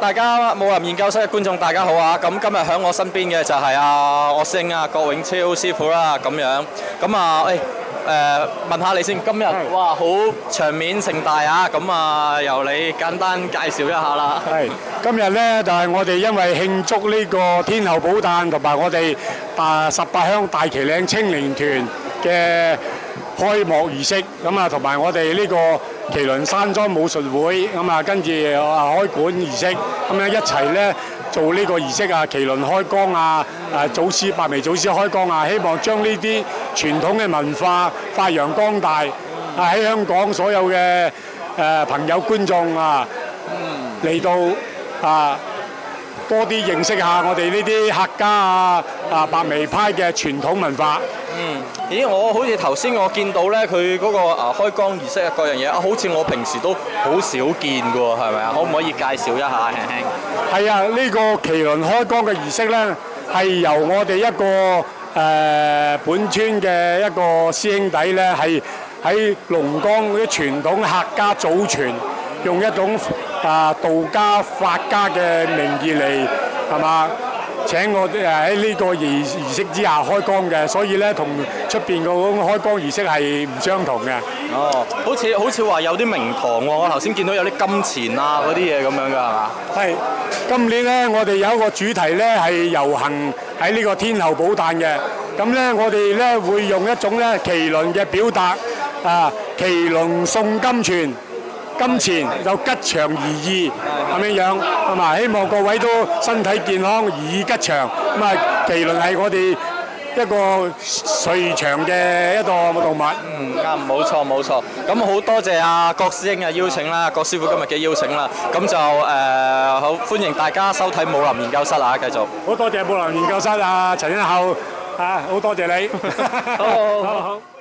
大家武林研究室嘅觀眾大家好啊！咁今日喺我身邊嘅就係我師兄郭永超師傅啦，咁樣咁問下你先，今日哇好場面盛大啊！咁由你簡單介紹一下啦。係今日咧就係我哋因為慶祝呢個天后寶誕同埋我哋18鄉大旗嶺青年團嘅開幕儀式，咁啊同埋我哋呢個麒麟山莊武術會，咁啊跟住開館儀式，咁樣一齊咧做呢個儀式啊，麒麟開光啊，祖師白眉祖師開光啊，希望將呢啲傳統嘅文化發揚光大，喺香港所有嘅朋友觀眾啊嚟到多啲認識下我哋呢啲客家白眉派嘅傳統文化。咦，我好似頭先我見到咧，佢嗰個開光儀式各樣嘢好似我平時都好少見㗎喎，係咪啊？可唔可以介紹一下輕輕？係啊，呢個麒麟開光嘅儀式咧，係由我哋一個本村嘅一個師兄弟咧，係喺龍崗嗰啲傳統客家祖傳，用一種道家、法家嘅名義嚟係嘛？請我哋喺呢個儀式之下開光嘅，所以咧同出邊嗰種開光儀式係唔相同嘅。哦，好似話有啲名堂喎，我頭先見到有啲金錢啊嗰啲嘢咁樣㗎，係嘛？係，今年咧我哋有一個主題咧係遊行喺呢個天后寶誕嘅，咁咧我哋咧會用一種咧麒麟嘅表達麒麟送金錢。金錢就吉祥如意咁樣樣，係嘛？希望各位都身體健康，如意吉祥。咁啊，麒麟係我哋一個隨長嘅一個動物。啱，冇錯冇錯。咁好多謝郭師兄嘅邀請啦，郭師傅今日嘅邀請啦。咁就好歡迎大家收睇武林研究室啊，繼續。好多謝武林研究室陳一后好多謝你。好。